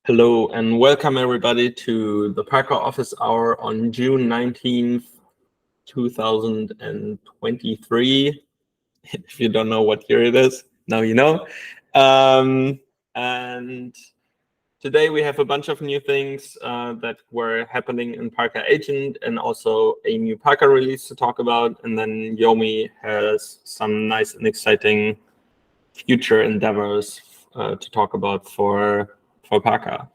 Hello and welcome everybody to the Parca Office Hour on June 19th, 2023. If you don't know what year it is, now you know. And today we have a bunch of new things that were happening in Parca Agent and also a new Parca release to talk about. And then Yomi has some nice and exciting future endeavors to talk about for Parca.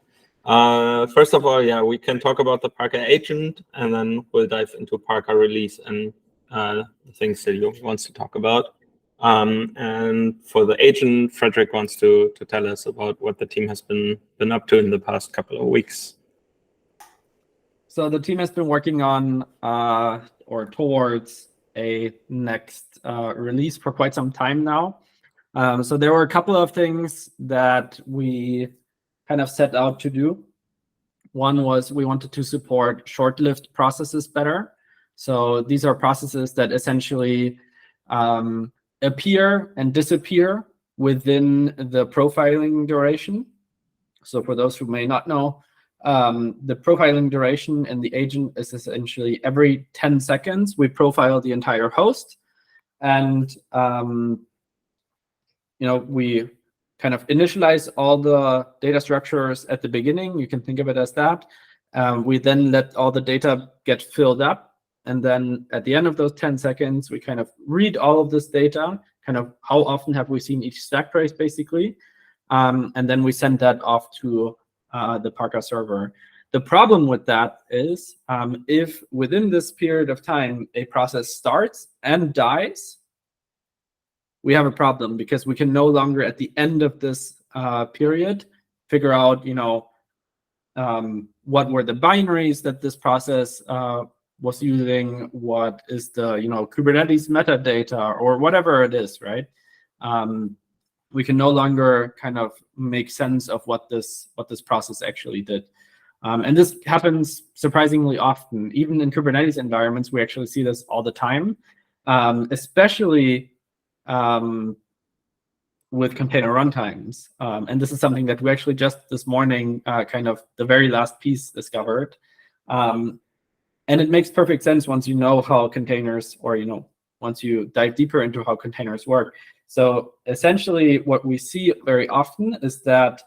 First of all, yeah, we can talk about the Parca Agent, and then we'll dive into Parca release and the things that you wants to talk about. And for the agent, Frederick wants to tell us about what the team has been up to in the past couple of weeks. So the team has been working on or towards a next release for quite some time now. So there were a couple of things that we kind of set out to do. One was we wanted to support short-lived processes better. So these are processes that essentially appear and disappear within the profiling duration. So for those who may not know, the profiling duration in the agent is essentially every 10 seconds, we profile the entire host. And we kind of initialize all the data structures at the beginning. You can think of it as that. We then let all the data get filled up. And then at the end of those 10 seconds, we kind of read all of this data, kind of how often have we seen each stack trace, basically. And then we send that off to the Parca server. The problem with that is if within this period of time, a process starts and dies, we have a problem because we can no longer, at the end of this period, figure out, what were the binaries that this process was using, what is the, Kubernetes metadata or whatever it is, right? We can no longer kind of make sense of what this process actually did. And this happens surprisingly often. Even in Kubernetes environments, we actually see this all the time, especially with container runtimes. And this is something that we actually just this morning, kind of the very last piece discovered. And it makes perfect sense once you know how containers, or, once you dive deeper into how containers work. So essentially what we see very often is that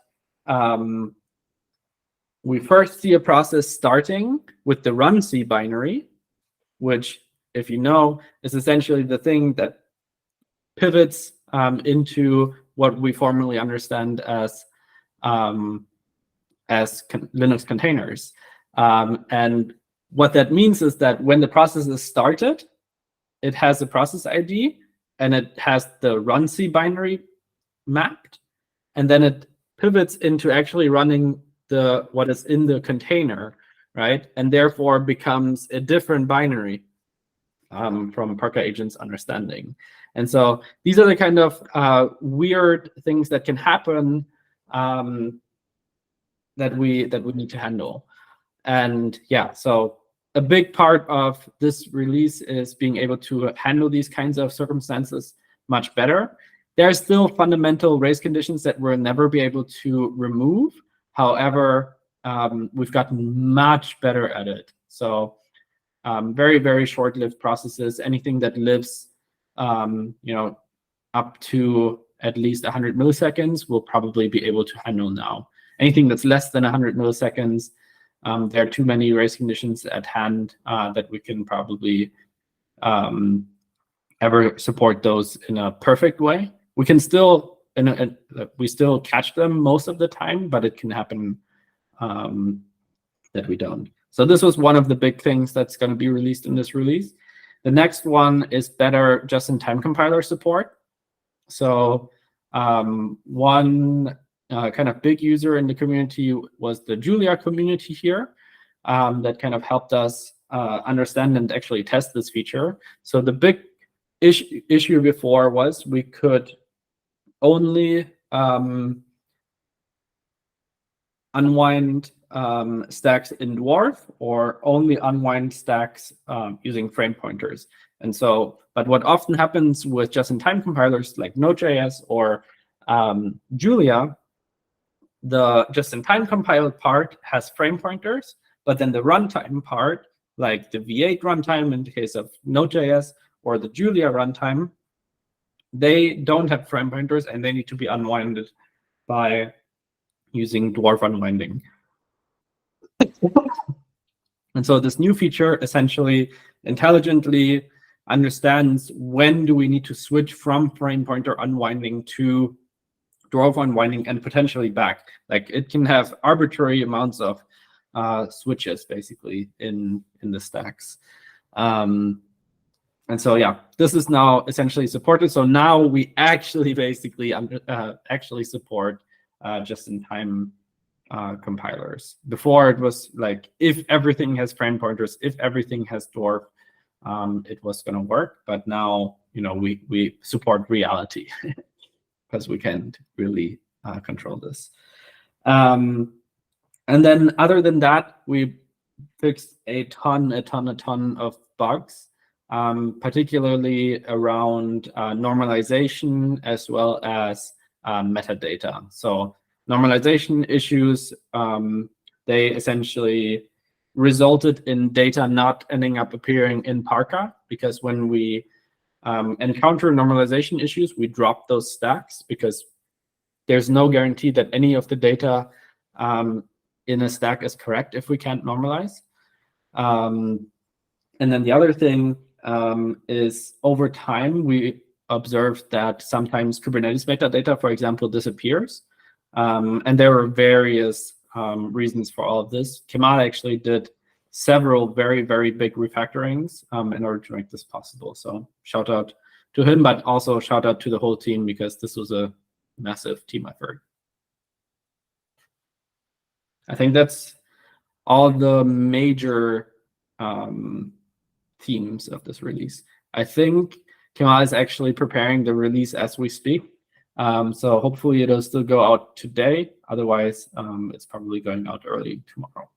we first see a process starting with the runC binary, which, if you know, is essentially the thing that pivots into what we formally understand as Linux containers. And what that means is that when the process is started, it has a process ID and it has the runC binary mapped, and then it pivots into actually running what is in the container, right? And therefore becomes a different binary from Parca Agent's understanding. And so these are the kind of weird things that can happen that we need to handle. And yeah, so a big part of this release is being able to handle these kinds of circumstances much better. There are still fundamental race conditions that we'll never be able to remove. However, we've gotten much better at it. So very, very short-lived processes, anything that lives up to at least 100 milliseconds, we'll probably be able to handle now. Anything that's less than 100 milliseconds, there are too many race conditions at hand that we can probably ever support those in a perfect way. We can still, we still catch them most of the time, but it can happen that we don't. So this was one of the big things that's going to be released in this release. The next one is better just-in-time compiler support. So one kind of big user in the community was the Julia community here that kind of helped us understand and actually test this feature. So the big issue before was we could only unwind stacks in Dwarf, or only unwind stacks using frame pointers. And so, but what often happens with just-in-time compilers like Node.js or Julia the just-in-time compiled part has frame pointers, but then the runtime part, like the v8 runtime in the case of Node.js or the Julia runtime, they don't have frame pointers and they need to be unwinded by using dwarf unwinding. And so this new feature essentially intelligently understands when do we need to switch from frame pointer unwinding to dwarf unwinding and potentially back. Like it can have arbitrary amounts of switches basically in the stacks. And so yeah, this is now essentially supported. So now we actually basically actually support just-in-time compilers. Before it was like if everything has frame pointers, if everything has dwarf, it was going to work. But now we support reality because we can't really control this. And then other than that, we fixed a ton of bugs, particularly around normalization as well as metadata. So normalization issues, they essentially resulted in data not ending up appearing in Parca, because when we encounter normalization issues, we drop those stacks because there's no guarantee that any of the data in a stack is correct if we can't normalize. And then the other thing is over time, we observed that sometimes Kubernetes metadata, for example, disappears. And there were various reasons for all of this. Kemal actually did several very, very big refactorings in order to make this possible. So shout out to him, but also shout out to the whole team, because this was a massive team effort. I think that's all the major themes of this release. I think Kemal is actually preparing the release as we speak. So hopefully it'll still go out today. Otherwise, it's probably going out early tomorrow.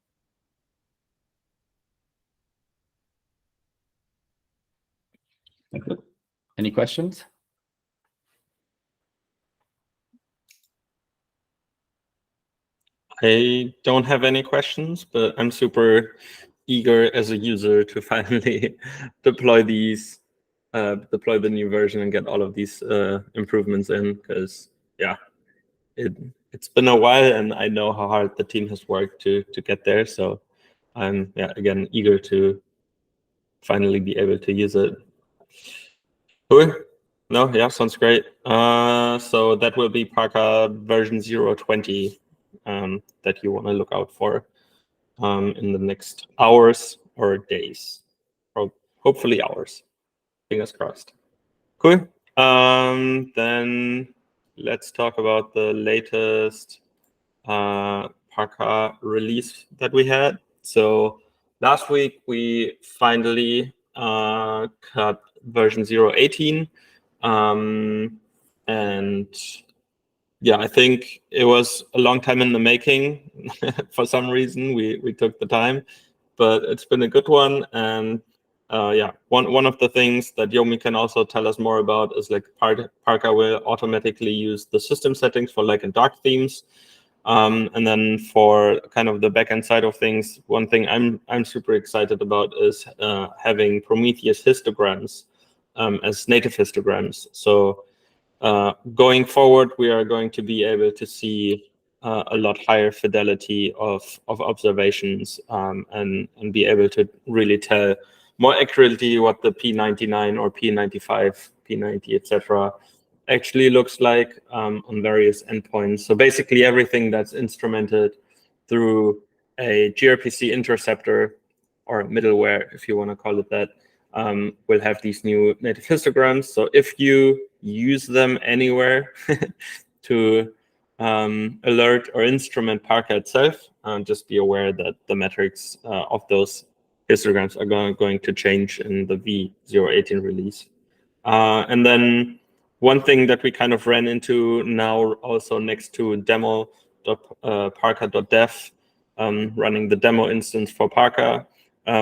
Any questions? I don't have any questions, but I'm super eager as a user to finally deploy these, deploy the new version and get all of these improvements in, because yeah, it's been a while and I know how hard the team has worked to get there. So I'm again eager to finally be able to use it. Cool. No, yeah, sounds great. So that will be Parca version 0.20 that you want to look out for in the next hours or days, or hopefully hours. Fingers crossed. Cool. Then let's talk about the latest Parca release that we had. So last week we finally cut version 0.18. And yeah, I think it was a long time in the making. For some reason, we took the time, but it's been a good one. And yeah, one of the things that Yomi can also tell us more about is like Parca will automatically use the system settings for like in dark themes. And then for kind of the backend side of things, one thing I'm super excited about is having Prometheus histograms as native histograms. So going forward, we are going to be able to see a lot higher fidelity of observations and be able to really tell more accurately what the P99 or P95, P90, etc. actually looks like on various endpoints. So basically everything that's instrumented through a gRPC interceptor or middleware, if you want to call it that, will have these new native histograms. So if you use them anywhere to alert or instrument Parca itself, just be aware that the metrics of those histograms are going to change in the v0.18 release. And then one thing that we kind of ran into now also next to demo.parca.dev, running the demo instance for Parca,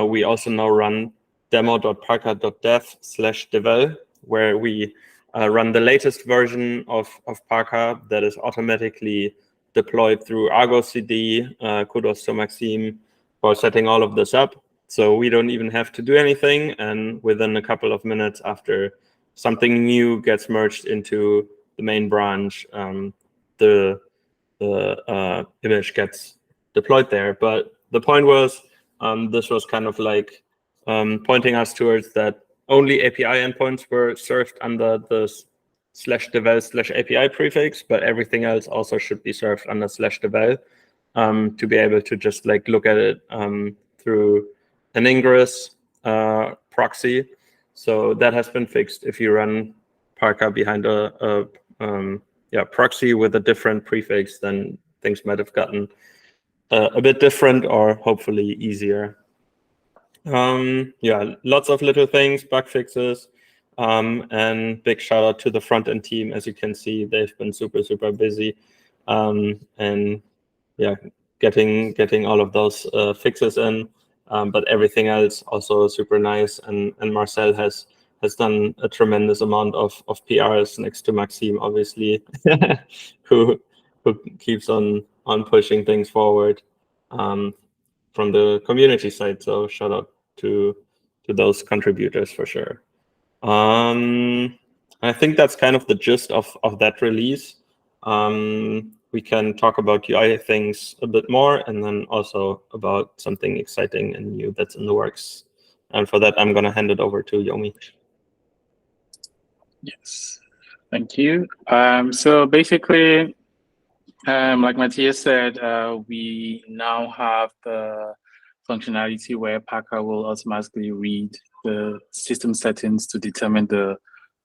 we also now run demo.parca.dev/devel, where we run the latest version of Parca that is automatically deployed through Argo CD. Kudos to Maxime for setting all of this up. So we don't even have to do anything. And within a couple of minutes after something new gets merged into the main branch, the image gets deployed there. But the point was, this was kind of like pointing us towards that only API endpoints were served under the /devel/API prefix, but everything else also should be served under /devel to be able to just like look at it through an ingress proxy. So that has been fixed. If you run Parca behind a proxy with a different prefix, then things might have gotten a bit different or hopefully easier. Yeah, lots of little things, bug fixes, and big shout out to the front end team. As you can see, they've been super, super busy, and yeah, getting all of those fixes in. But everything else also super nice. And Marcel has done a tremendous amount of PRs next to Maxime, obviously, who keeps on pushing things forward from the community side. So shout out to those contributors for sure. I think that's kind of the gist of that release. We can talk about UI things a bit more, and then also about something exciting and new that's in the works. And for that, I'm going to hand it over to Yomi. Yes, thank you. So basically, like Matthias said, we now have the functionality where Parca will automatically read the system settings to determine the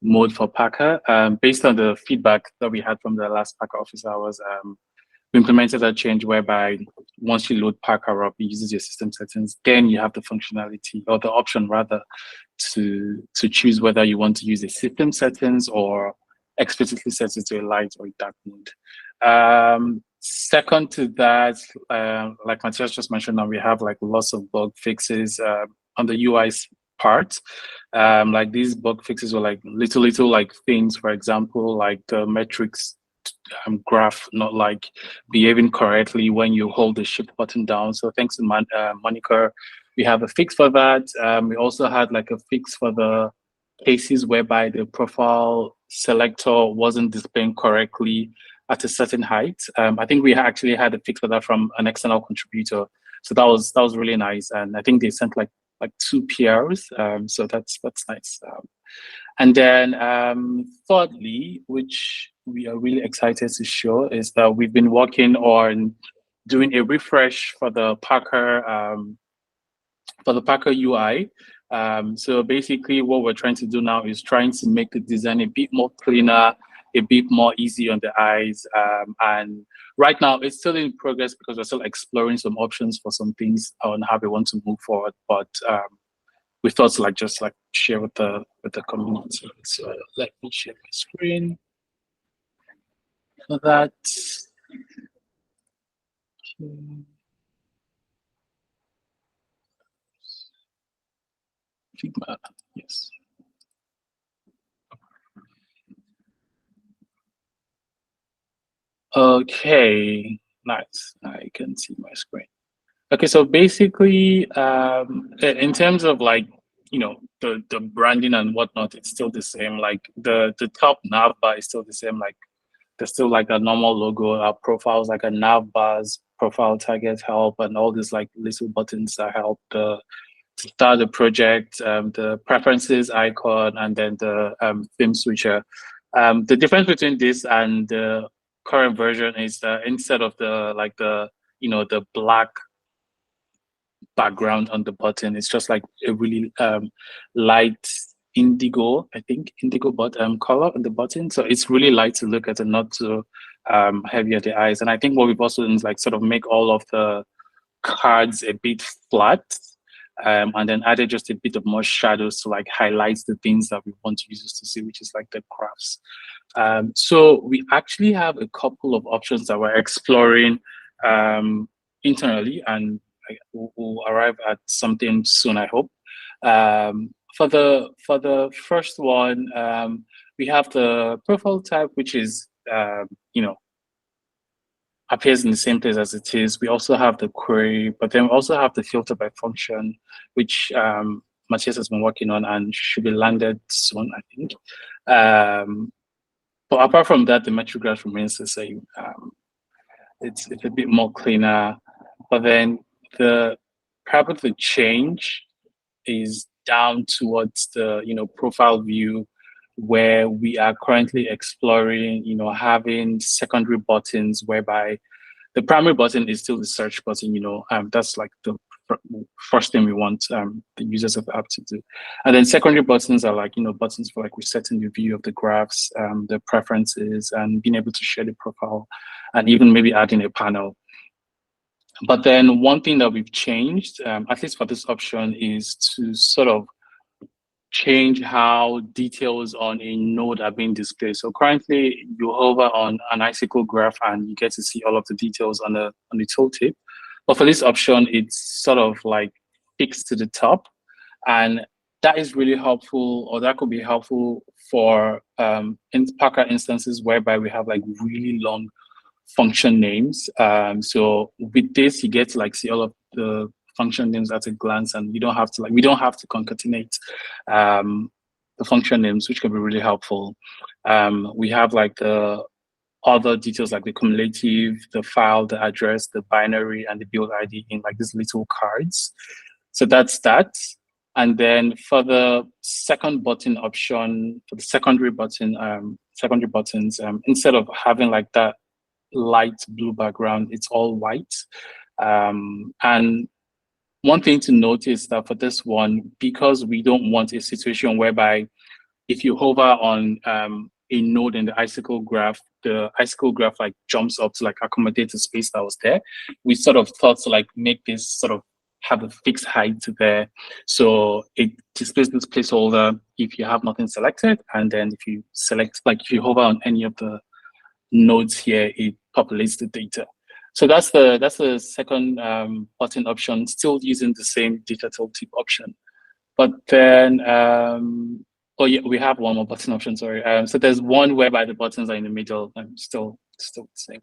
mode for Parca. Based on the feedback that we had from the last Parca office hours, we implemented a change whereby once you load Parca up, it uses your system settings, then you have the functionality, or the option rather, to choose whether you want to use the system settings or explicitly set it to a light or a dark mode. Second to that, like Matthias just mentioned, now we have like lots of bug fixes on the UI part. Like these bug fixes were like little like things, for example, like the metrics graph not like behaving correctly when you hold the shift button down. So thanks to Monica, we have a fix for that. We also had like a fix for the cases whereby the profile selector wasn't displaying correctly at a certain height. I think we actually had a fix for that from an external contributor. So that was really nice. And I think they sent like 2 PRs. So that's nice. And then thirdly, which we are really excited to show, is that we've been working on doing a refresh for the Parca UI. So basically what we're trying to do now is trying to make the design a bit more cleaner, a bit more easy on the eyes. And right now it's still in progress because we're still exploring some options for some things on how we want to move forward. But we thought to just share with the community. So let me share my screen for that. Figma, yes. Okay, nice. I can see my screen. Okay, so basically, in terms of the branding and whatnot, it's still the same. Like the top nav bar is still the same. Like there's still like a normal logo, our profiles, like a nav bars, profile target help, and all these like little buttons that help to start the project, the preferences icon, and then the theme switcher. The difference between this and the current version is that instead of the black background on the button, it's just like a really light indigo, I think indigo color on the button. So it's really light to look at and not too heavy at the eyes. And I think what we've also done is like sort of make all of the cards a bit flat, and then added just a bit of more shadows to like highlight the things that we want users to see, which is like the graphs. So we actually have a couple of options that we're exploring internally, and we'll arrive at something soon, I hope. For the first one, we have the profile type, which is appears in the same place as it is. We also have the query, but then we also have the filter by function, which Matthias has been working on and should be landed soon, I think. But apart from that, the metric graph remains the same. It's a bit more cleaner, but then probably the change is down towards the profile view, where we are currently exploring having secondary buttons whereby the primary button is still the search button. That's like the first thing we want the users of the app to do, and then secondary buttons are like buttons for like resetting the view of the graphs, the preferences, and being able to share the profile, and even maybe adding a panel. But then one thing that we've changed, at least for this option, is to sort of change how details on a node are being displayed. So currently you hover on an icicle graph and you get to see all of the details on the tooltip. But for this option, it's sort of like fixed to the top. And that is really helpful, or that could be helpful for in Parca instances whereby we have like really long function names. So with this, you get to like see all of the function names at a glance, and we don't have to concatenate the function names, which can be really helpful. We have like the other details like the cumulative, the file, the address, the binary, and the build ID in like these little cards. So that's that. And then for the second button option, for the secondary buttons, instead of having like that light blue background, it's all white. And one thing to notice that for this one, because we don't want a situation whereby if you hover on a node in the icicle graph, the icicle graph like jumps up to like accommodate the space that was there. We sort of thought to like make this sort of have a fixed height there. So it displays this placeholder if you have nothing selected. And then if you select, like if you hover on any of the nodes here, it populates the data. So that's the second button option, still using the same data tooltip option. But then, oh yeah, we have one more button option, sorry. So there's one whereby the buttons are in the middle, still the same.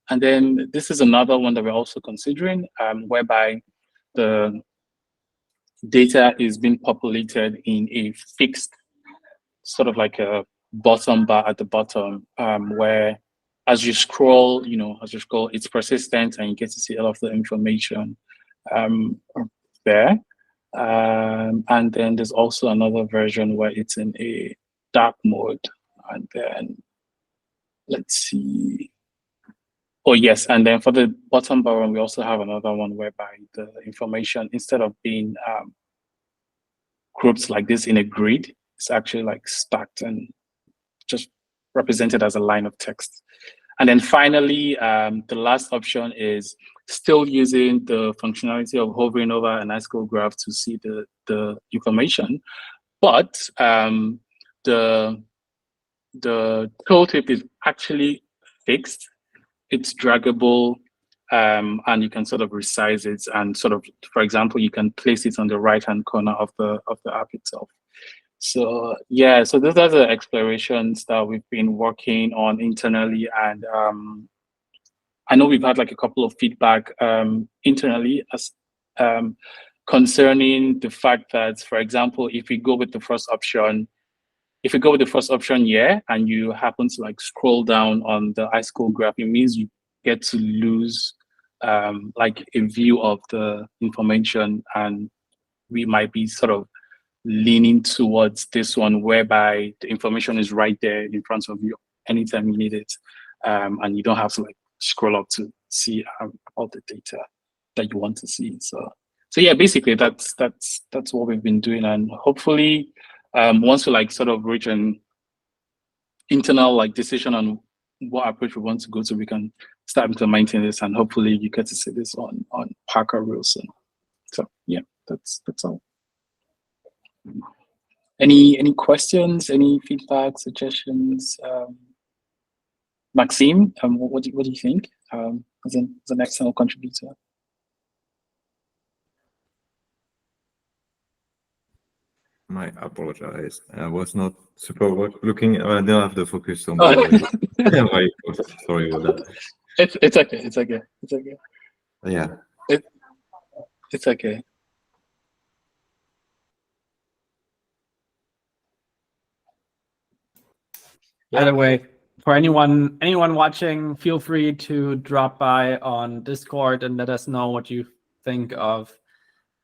And then this is another one that we're also considering, whereby the data is being populated in a fixed, sort of like a bottom bar at the bottom, where as you scroll, it's persistent and you get to see all of the information there. And then there's also another version where it's in a dark mode. And then let's see. Oh, yes. And then for the bottom bar one, we also have another one whereby the information, instead of being grouped like this in a grid, it's actually like stacked and just represented as a line of text. And then finally, the last option is still using the functionality of hovering over an icicle graph to see the information, but the tooltip is actually fixed. It's draggable, and you can sort of resize it, and sort of, for example, you can place it on the right-hand corner of the app itself. So yeah, so those are the explorations that we've been working on internally, and I know we've had like a couple of feedback internally as concerning the fact that, for example, if we go with the first option, yeah, and you happen to like scroll down on the icicle graph, it means you get to lose like a view of the information, and we might be sort of leaning towards this one whereby the information is right there in front of you anytime you need it, and you don't have to like scroll up to see all the data that you want to see. So yeah, basically that's what we've been doing, and hopefully once we like sort of reach an internal like decision on what approach we want to go to, we can start implementing this, and hopefully you get to see this on Parca real soon. So yeah, that's all. Any questions, any feedback, suggestions? Maxime, what do you think as an external contributor? I apologize. I was not super looking. I don't have the focus on the Yeah, sorry about that. It's okay. It's okay. It's okay. Yeah. It's okay. By the way, for anyone watching, feel free to drop by on Discord and let us know what you think of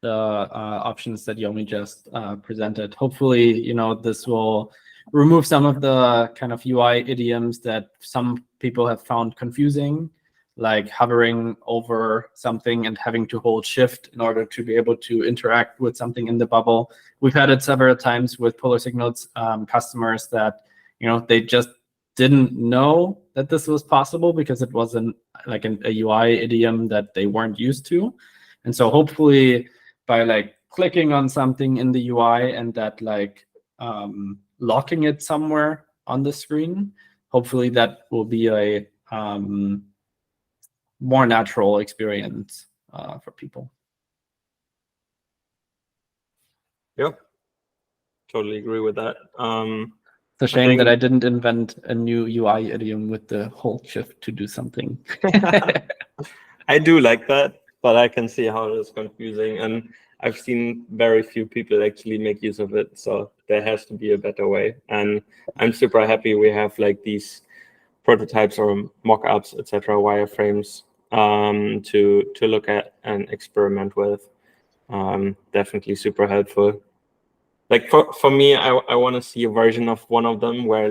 the options that Yomi just presented. Hopefully, this will remove some of the kind of UI idioms that some people have found confusing, like hovering over something and having to hold shift in order to be able to interact with something in the bubble. We've had it several times with Polar Signals customers that they just didn't know that this was possible because it wasn't like a UI idiom that they weren't used to. And so hopefully by clicking on something in the UI and that locking it somewhere on the screen, hopefully that will be a more natural experience for people. Yep, totally agree with that. It's a shame that I didn't invent a new UI idiom with the hold shift to do something. I do like that, but I can see how it is confusing, and I've seen very few people actually make use of it. So there has to be a better way, and I'm super happy we have these prototypes or mock-ups, etc., wireframes to look at and experiment with. Definitely super helpful. For me, I want to see a version of one of them where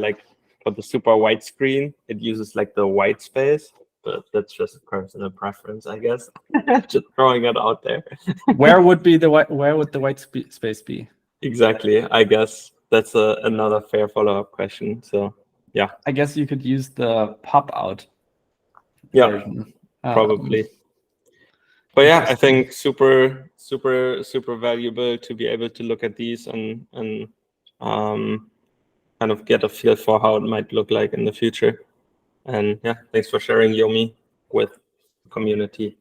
for the super white screen, it uses the white space. But that's just a personal preference, I guess. Just throwing it out there. Where would the white space be? Exactly. I guess that's another fair follow-up question. So yeah. I guess you could use the pop-out version. Probably. But yeah, I think super valuable to be able to look at these and kind of get a feel for how it might look like in the future. And yeah, thanks for sharing, Yomi, with the community.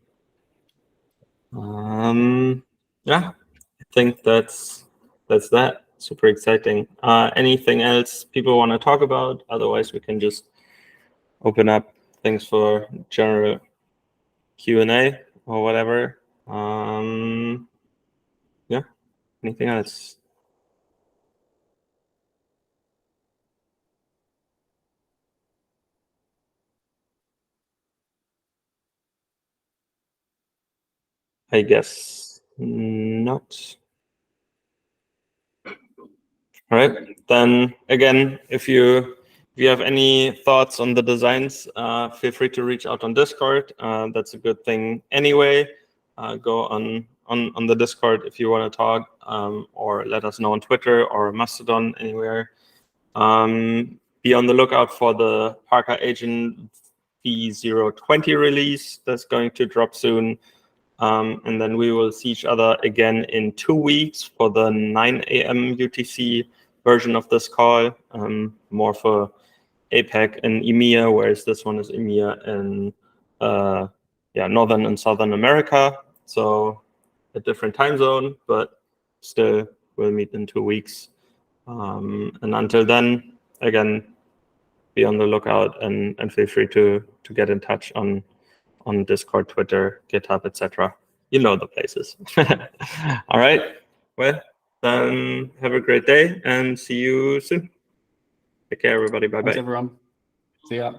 Yeah, I think that's that. Super exciting. Anything else people want to talk about? Otherwise, we can just open up things for general Q&A or whatever. Yeah, anything else? I guess not. All right, then again, if you have any thoughts on the designs, feel free to reach out on Discord. That's a good thing anyway. Go on the Discord if you want to talk, or let us know on Twitter or Mastodon, anywhere. Be on the lookout for the Parca Agent v0.20 release that's going to drop soon. And then we will see each other again in 2 weeks for the 9 a.m. UTC version of this call, more for APAC and EMEA, whereas this one is EMEA and Northern and Southern America. So a different time zone, but still we'll meet in 2 weeks. And until then, again, be on the lookout and feel free to get in touch on Discord, Twitter, GitHub, etc. You know the places. All right. Well, then have a great day and see you soon. Take care, everybody. Bye-bye. Thanks, everyone. See ya.